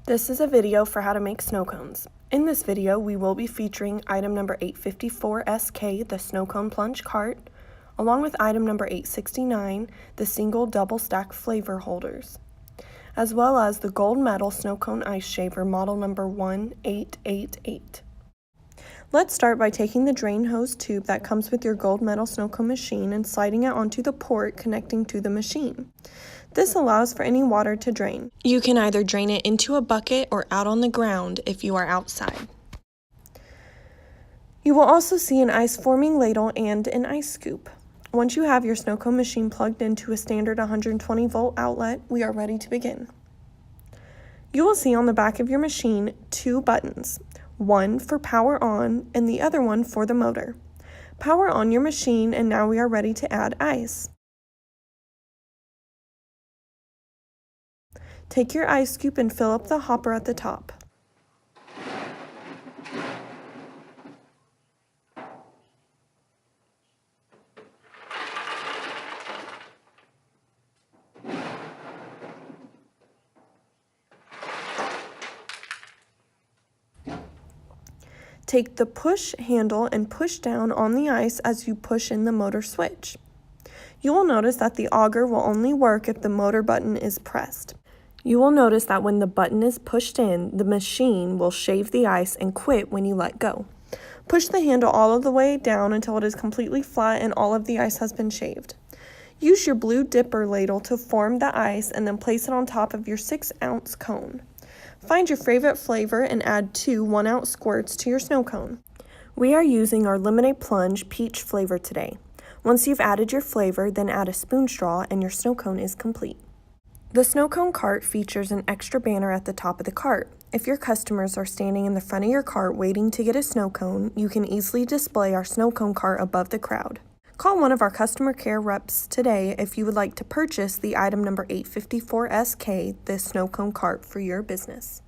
This is a video for how to make snow cones. In this video, we will be featuring item number 854SK, the snow cone plunge cart, along with item number 869, the single double stack flavor holders, as well as the gold medal snow cone ice shaver model number 1888. Let's start by taking the drain hose tube that comes with your gold medal snow cone machine and sliding it onto the port connecting to the machine. This allows for any water to drain. You can either drain it into a bucket or out on the ground if you are outside. You will also see an ice forming ladle and an ice scoop. Once you have your snow cone machine plugged into a standard 120 volt outlet, we are ready to begin. You will see on the back of your machine two buttons, one for power on and the other one for the motor. Power on your machine, and now we are ready to add ice. Take your ice scoop and fill up the hopper at the top. Take the push handle and push down on the ice as you push in the motor switch. You will notice that the auger will only work if the motor button is pressed. You will notice that when the button is pushed in, the machine will shave the ice and quit when you let go. Push the handle all of the way down until it is completely flat and all of the ice has been shaved. Use your blue dipper ladle to form the ice and then place it on top of your 6-ounce cone. Find your favorite flavor and add 2 1-ounce squirts to your snow cone. We are using our Lemonade Plunge peach flavor today. Once you've added your flavor, then add a spoon straw and your snow cone is complete. The snow cone cart features an extra banner at the top of the cart. If your customers are standing in the front of your cart waiting to get a snow cone, you can easily display our snow cone cart above the crowd. Call one of our customer care reps today if you would like to purchase the item number 854SK, this snow cone cart for your business.